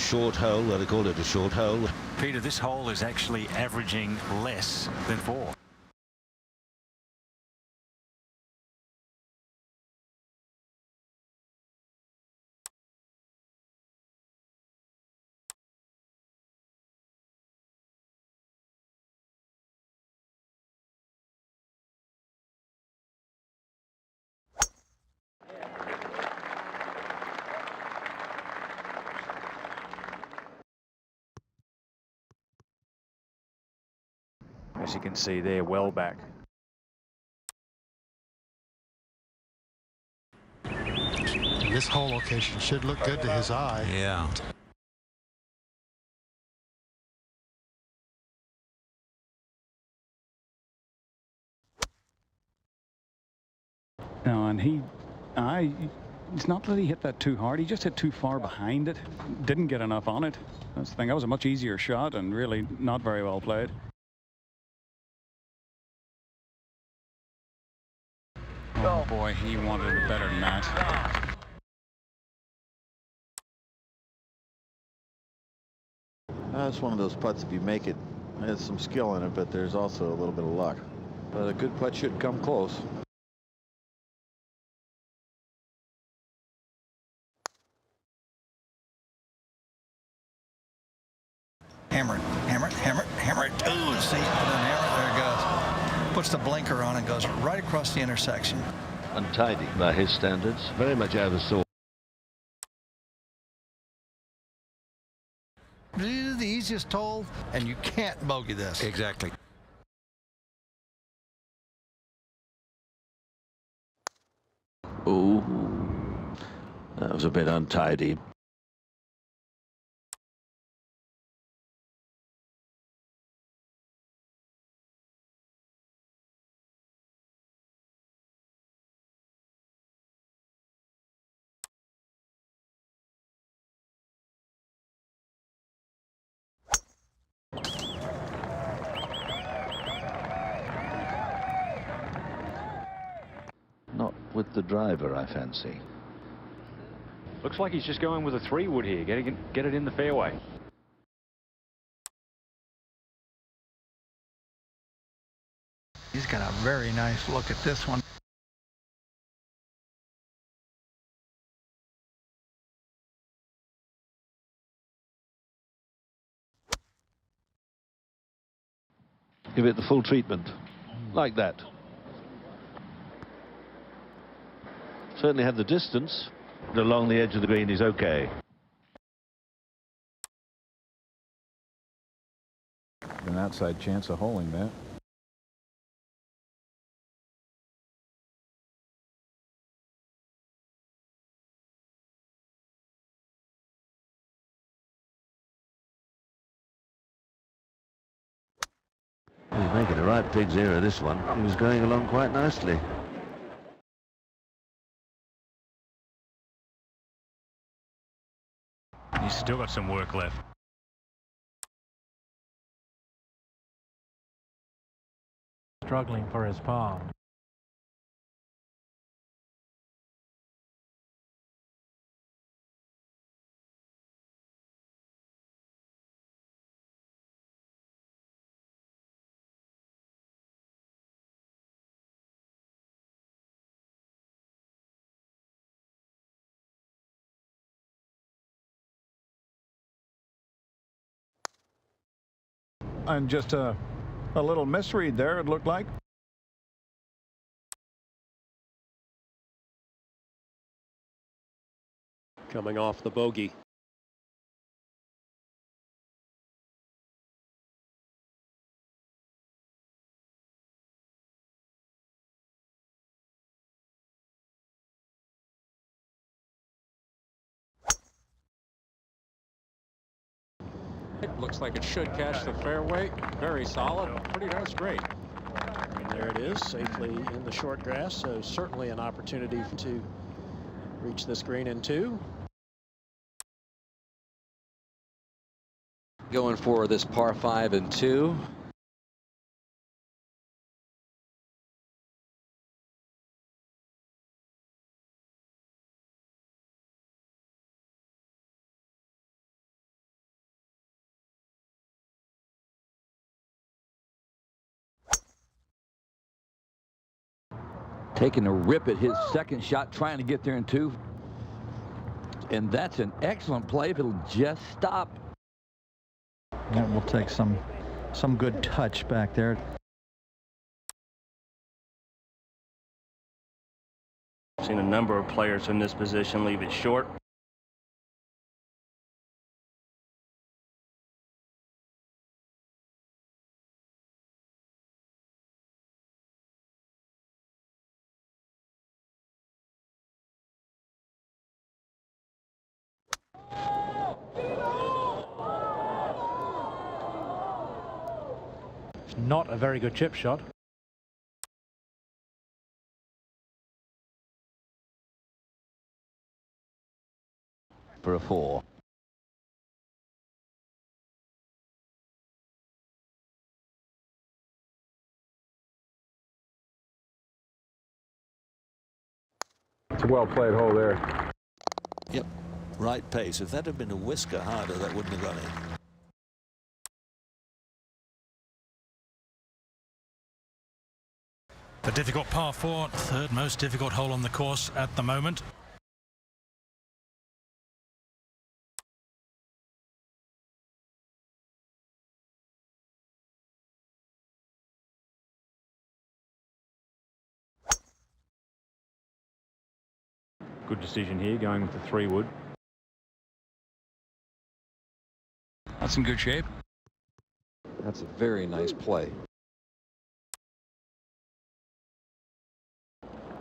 short hole. Well, they call it a short hole. Peter, this hole is actually averaging less than 4. As you can see there, well back. This hole location should look good to his eye. Yeah. No, and it's not that he hit that too hard. He just hit too far behind it. Didn't get enough on it. That's the thing. That was a much easier shot and really not very well played. Oh boy, he wanted it better than that. It's one of those putts, if you make it, there's some skill in it, but there's also a little bit of luck. But a good putt should come close. Hammer it, hammer it, hammer it, hammer it. Ooh, see, hammer it, there it goes. Puts the blinker on and goes right across the intersection. Untidy by his standards. Very much out of sorts. This is the easiest hole, and you can't bogey this. Exactly. Ooh, that was a bit untidy. Not with the driver, I fancy. Looks like he's just going with a 3-wood here, get it in the fairway. He's got a very nice look at this one. Give it the full treatment, like that. Certainly had the distance, but along the edge of the green is okay. An outside chance of holding that. He's making a right pig's ear of this one. He was going along quite nicely. He's still got some work left. Struggling for his par. And just a little misread there, it looked like. Coming off the bogey. It looks like it should catch the fairway. Very solid, pretty darn straight. And there it is, safely in the short grass, so certainly an opportunity to reach this green in 2. Going for this par 5 and 2. Taking a rip at his second shot, trying to get there in 2. And that's an excellent play if it'll just stop. That will take some good touch back there. I've seen a number of players in this position leave it short. It's not a very good chip shot. For a 4. It's a well-played hole there. Yep, right pace. If that had been a whisker harder, that wouldn't have gone in. The difficult par 4, third most difficult hole on the course at the moment. Good decision here, going with the 3-wood. That's in good shape. That's a very nice play.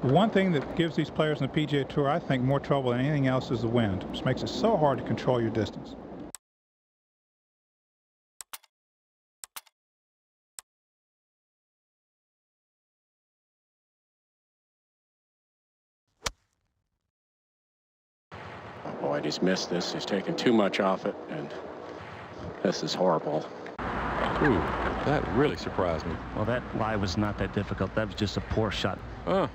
The one thing that gives these players on the PGA Tour, I think, more trouble than anything else is the wind, which makes it so hard to control your distance. Boy, he's missed this. He's taken too much off it, and this is horrible. Ooh, that really surprised me. Well, that lie was not that difficult. That was just a poor shot. Oh.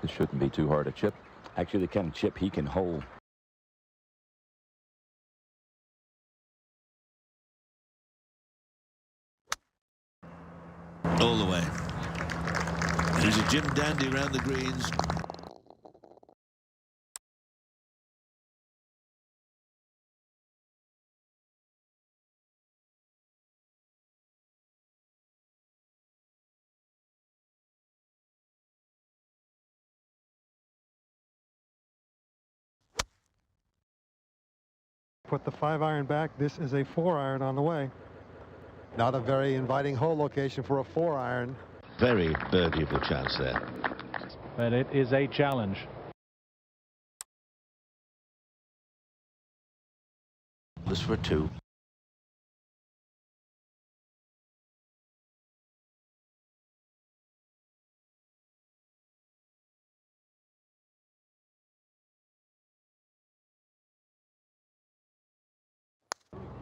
This shouldn't be too hard a chip. Actually, the kind of chip he can hold. All the way. He's a Jim Dandy around the greens. Put the 5-iron back. This is a 4-iron on the way. Not a very inviting hole location for a 4-iron. Very birdieable chance there. But it is a challenge. This for 2.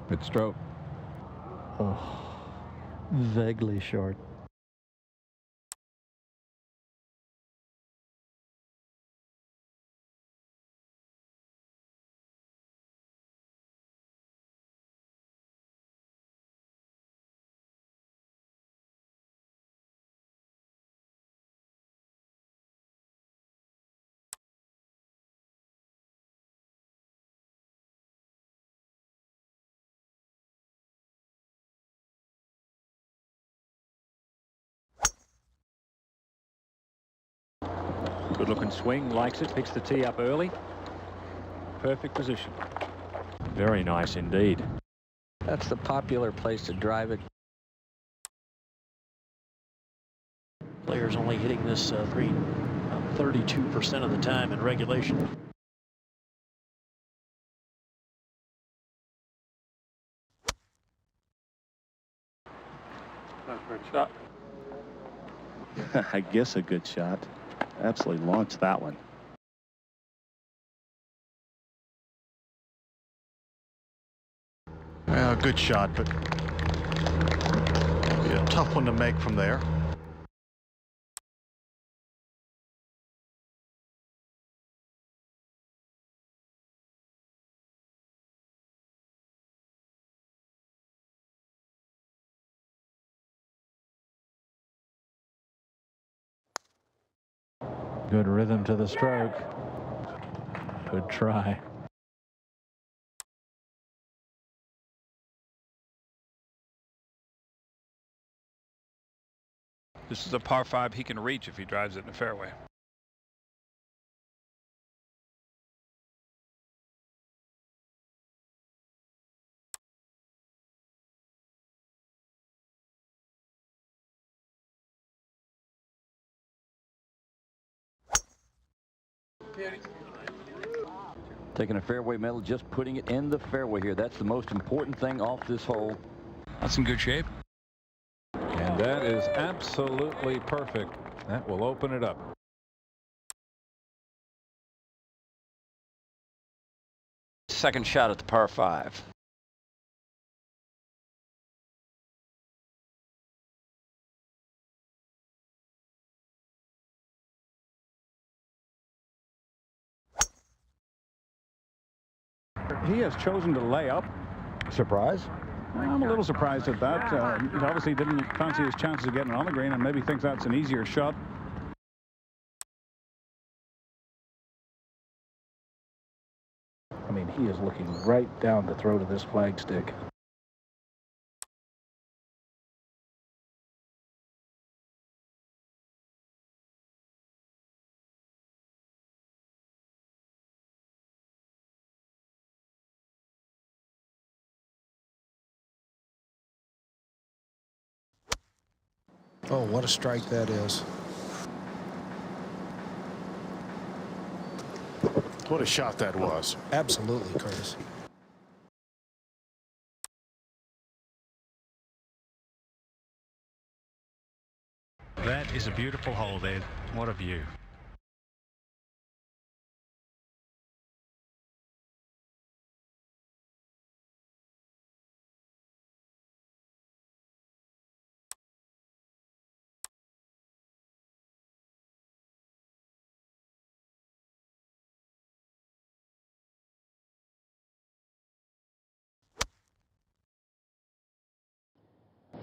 Good stroke. Oh, vaguely short. Good looking swing, likes it, picks the tee up early. Perfect position. Very nice indeed. That's the popular place to drive it. Players only hitting this green 32% of the time in regulation. That's a good shot. I guess a good shot. Absolutely launched that one. Good shot, but be a tough one to make from there. Good rhythm to the stroke. Good try. This is a par 5 he can reach if he drives it in the fairway. Taking a fairway medal, just putting it in the fairway here. That's the most important thing off this hole. That's in good shape. And that is absolutely perfect. That will open it up. Second shot at the par 5. He has chosen to lay up. Surprise? I'm a little surprised at that. He obviously didn't fancy his chances of getting on the green and maybe thinks that's an easier shot. I mean, he is looking right down the throat of this flagstick. Oh, what a strike that is. What a shot that was. Absolutely, Curtis. That is a beautiful hole there. What a view.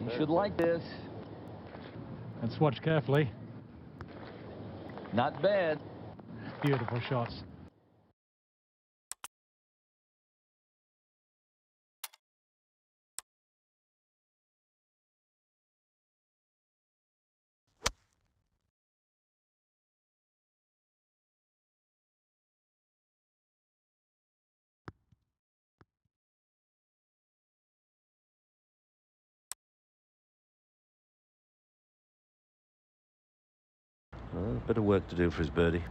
You should like this. Let's watch carefully. Not bad. Beautiful shots. Well, a bit of work to do for his birdie.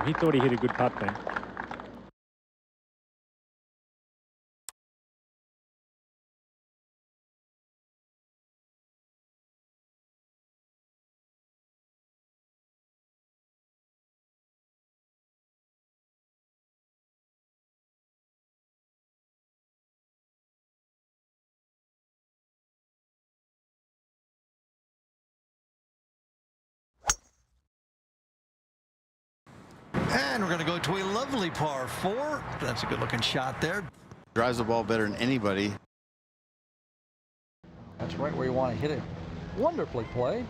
He thought he hit a good putt then. And we're going to go to a lovely par 4. That's a good looking shot there. Drives the ball better than anybody. That's right where you want to hit it. Wonderfully played.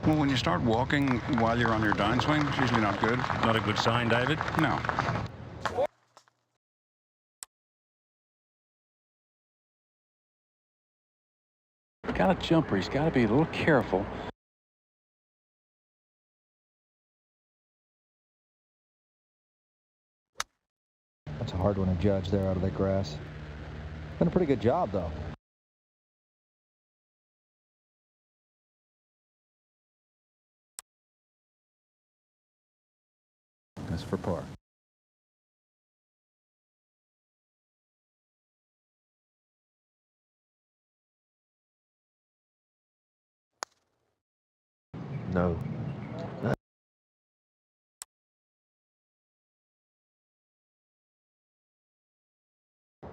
Well, when you start walking while you're on your downswing, it's usually not good. Not a good sign, David. No. Got a jumper. He's got to be a little careful. That's a hard one to judge there out of that grass. Been a pretty good job, though. That's for par. No.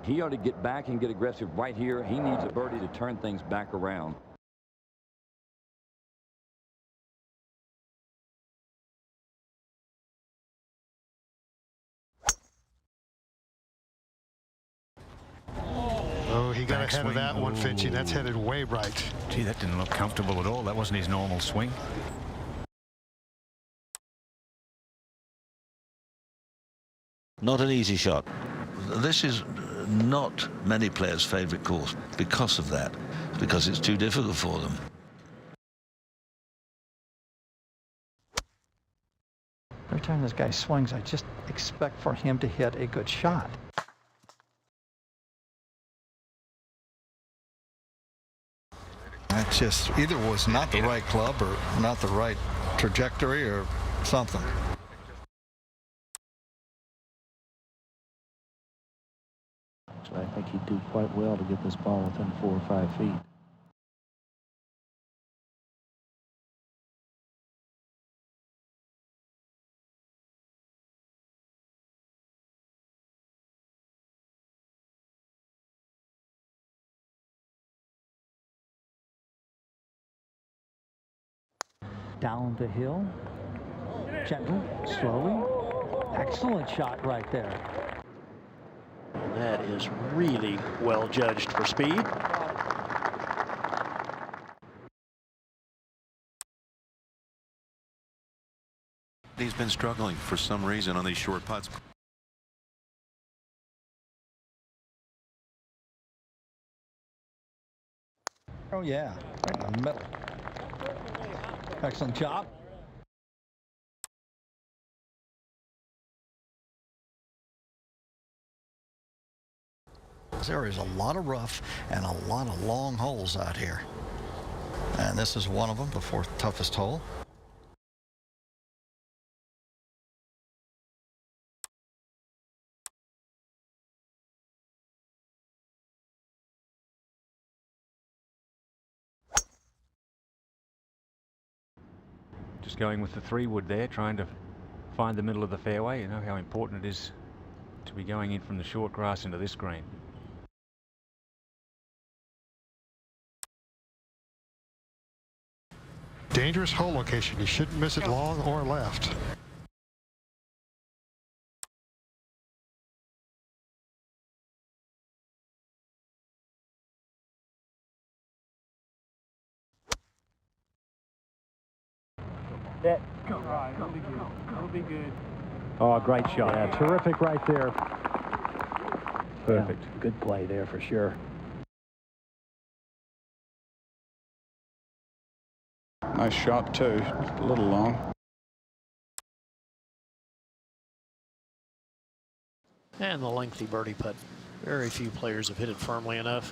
He ought to get back and get aggressive right here. He needs a birdie to turn things back around. Oh, he got ahead of that one, Finchie. That's headed way right. Gee, that didn't look comfortable at all. That wasn't his normal swing. Not an easy shot. This is not many players' favorite course because of that, because it's too difficult for them. Every time this guy swings, I just expect for him to hit a good shot. That just either was not the right club or not the right trajectory or something. So I think he'd do quite well to get this ball within 4 or 5 feet. Down the hill. Gentle, slowly. Excellent shot right there. And that is really well judged for speed. He's been struggling for some reason on these short putts. Oh, yeah. Right in the middle. Excellent job. There is a lot of rough and a lot of long holes out here. And this is one of them, the fourth toughest hole. Just going with the 3-wood there, trying to find the middle of the fairway. You know how important it is to be going in from the short grass into this green. Dangerous hole location. You shouldn't miss it long or left. That go right. It'll be good. It'll be good. Oh, great shot. Yeah, terrific right there. Perfect. Yeah, good play there for sure. Nice shot, too. Just a little long. And the lengthy birdie putt. Very few players have hit it firmly enough.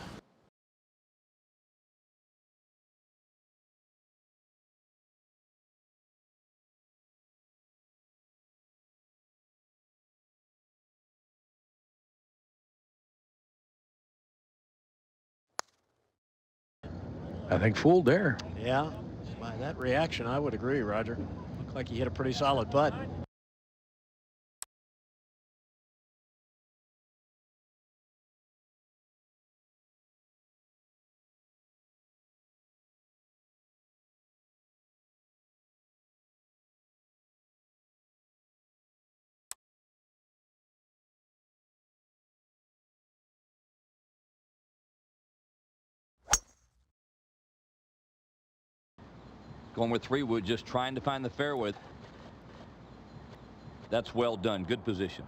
I think fooled there. Yeah, by that reaction, I would agree, Roger. Looked like he hit a pretty solid putt. Going with 3-wood, just trying to find the fairway. That's well done. Good position.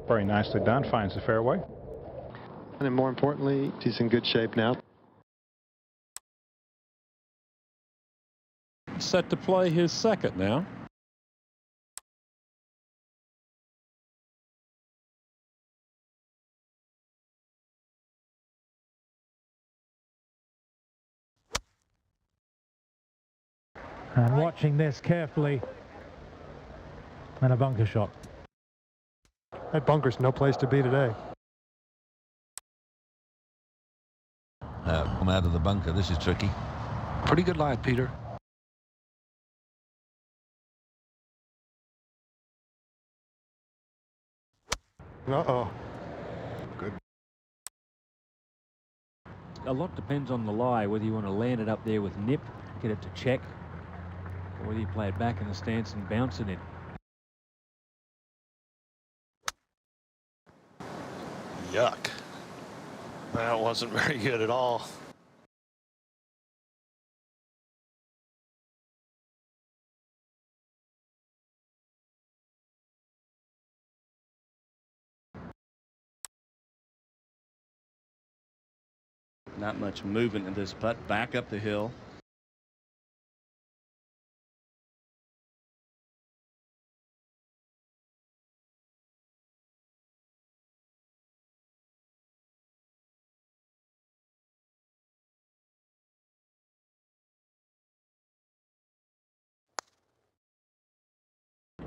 Very nicely done. Finds the fairway. And then more importantly, he's in good shape now. Set to play his second now. And watching this carefully. And a bunker shot. That bunker's no place to be today. Come out of the bunker. This is tricky. Pretty good lie, Peter. Uh-oh. Good. A lot depends on the lie, whether you want to land it up there with nip, get it to check, or whether you play it back in the stance and bounce it in. Yuck. That wasn't very good at all. Not much movement in this putt. Back up the hill.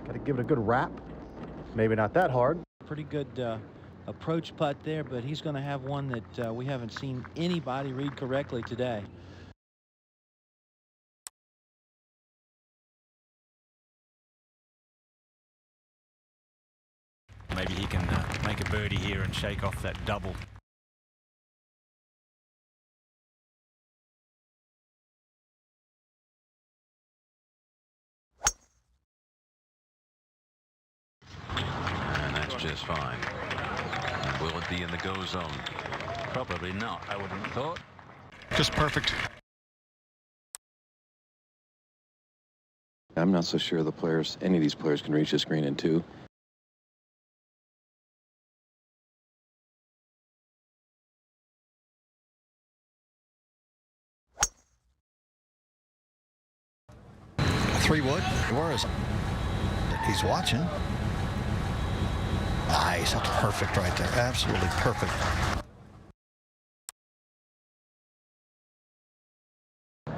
Got to give it a good wrap. Maybe not that hard. Pretty good approach putt there, but he's going to have one that we haven't seen anybody read correctly today. Maybe he can make a birdie here and shake off that double. And that's just fine. And will it be in the go zone? Probably not, I wouldn't have thought. Just perfect. I'm not so sure any of these players can reach this green in 2. Three-wood. Where is it? He's watching. Nice. That's perfect right there. Absolutely perfect.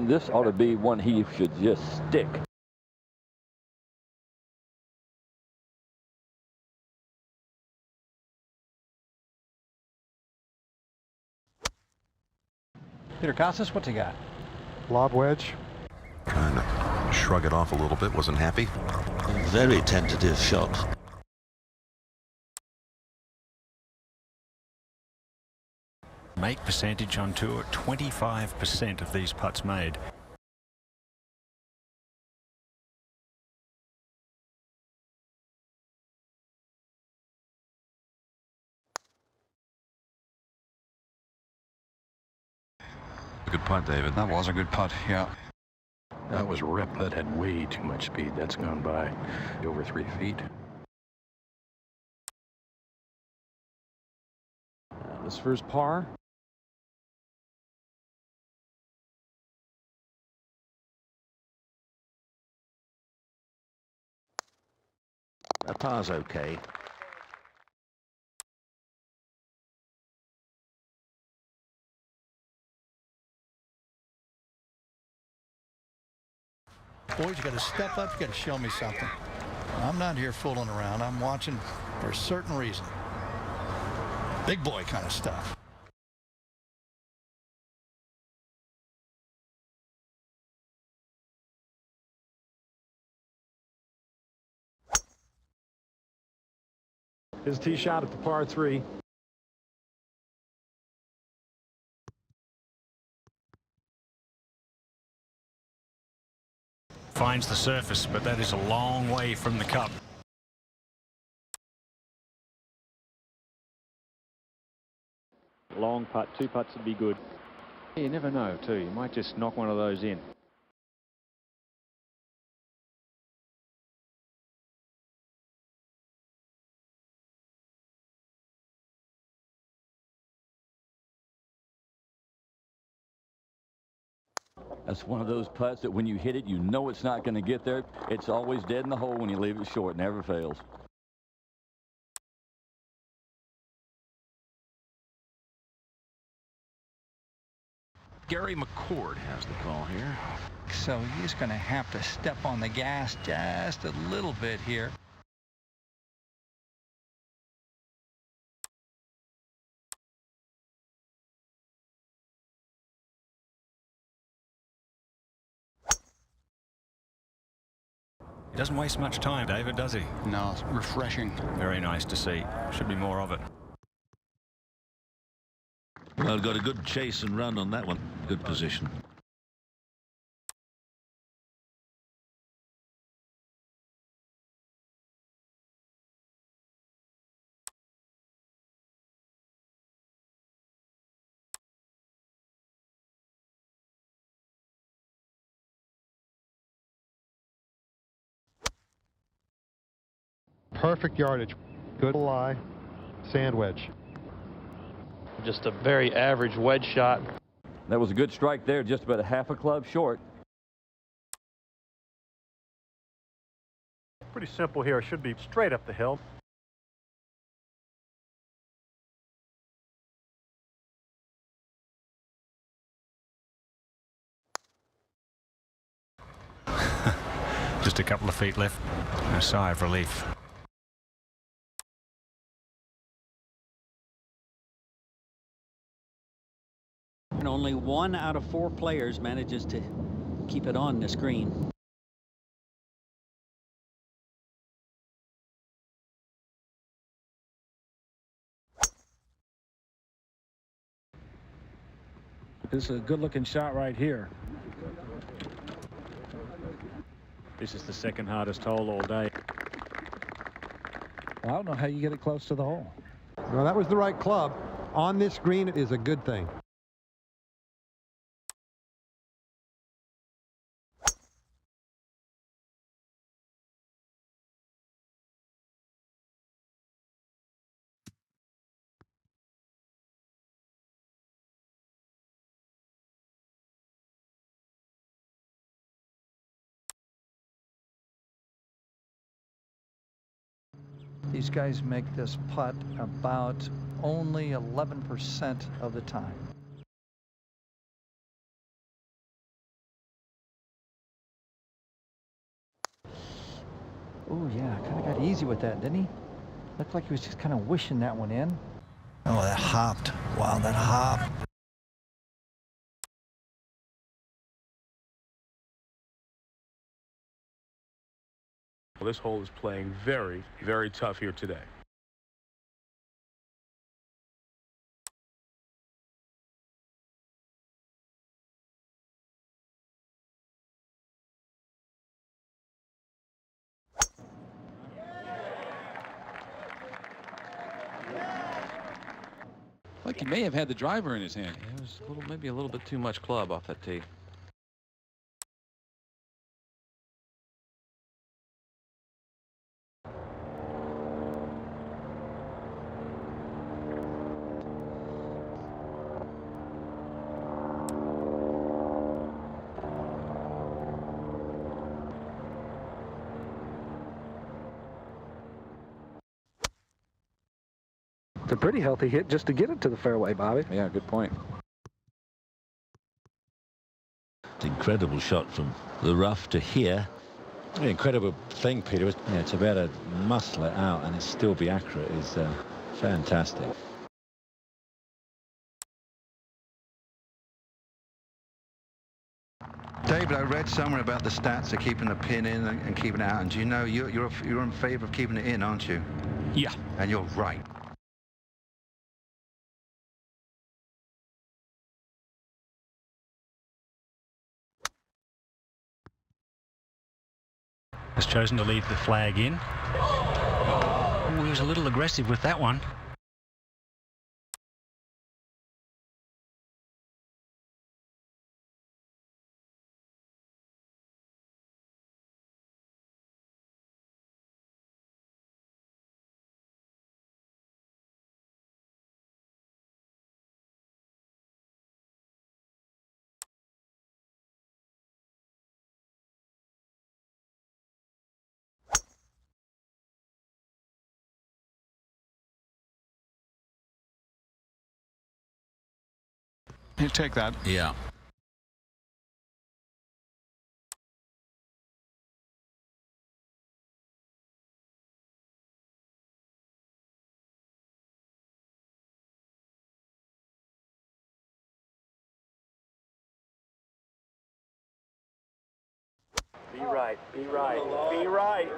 This ought to be one he should just stick. Peter Costas, what's he got? Lob wedge. Trying to shrug it off a little bit. Wasn't happy. Very tentative shot. Make percentage on tour, 25% of these putts made. Good putt, David. That was a good putt, yeah. That was a rip. That had way too much speed. That's gone by over 3 feet. This first par. That par's okay. Boys, you got to step up. You got to show me something. I'm not here fooling around. I'm watching for a certain reason. Big boy kind of stuff. His tee shot at the par 3. Finds the surface, but that is a long way from the cup. Long putt, 2 putts would be good. You never know, too. You might just knock one of those in. That's one of those putts that when you hit it, you know it's not going to get there. It's always dead in the hole when you leave it short. Never fails. Gary McCord has the call here. So he's going to have to step on the gas just a little bit here. He doesn't waste much time, David, does he? No, it's refreshing. Very nice to see. Should be more of it. Well, got a good chase and run on that one. Good position. Perfect yardage. Good lie. Sand wedge. Just a very average wedge shot. That was a good strike there, just about a half a club short. Pretty simple here. It should be straight up the hill. Just a couple of feet left. A sigh of relief. And only 1 out of 4 players manages to keep it on this green. This is a good-looking shot right here. This is the second hardest hole all day. Well, I don't know how you get it close to the hole. Well, that was the right club. On this green, it is a good thing. These guys make this putt about only 11% of the time. Oh yeah, kind of got easy with that, didn't he? Looked like he was just kind of wishing that one in. Oh, that hopped. Wow, that hopped. Well, this hole is playing very, very tough here today. Like he may have had the driver in his hand. It was maybe a little bit too much club off that tee. It's a pretty healthy hit just to get it to the fairway, Bobby. Yeah, good point. Incredible shot from the rough to here. The incredible thing, Peter, is to be able to muscle it out and it still be accurate is fantastic. David, I read somewhere about the stats of keeping the pin in and keeping it out, and do you know you're in favor of keeping it in, aren't you? Yeah. And you're right. Has chosen to leave the flag in. Oh, he was a little aggressive with that one. You take that. Yeah. Be right, be right, be right.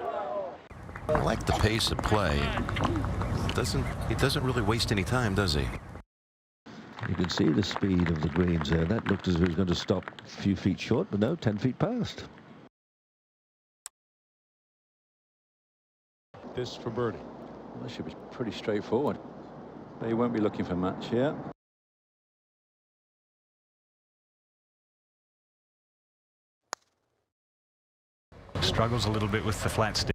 I like the pace of play. He doesn't really waste any time, does he? You can see the speed of the greens there. That looked as if it was going to stop a few feet short, but no, 10 feet past. This for birdie. Well, that should be pretty straightforward. They won't be looking for much here. Struggles a little bit with the flat stick.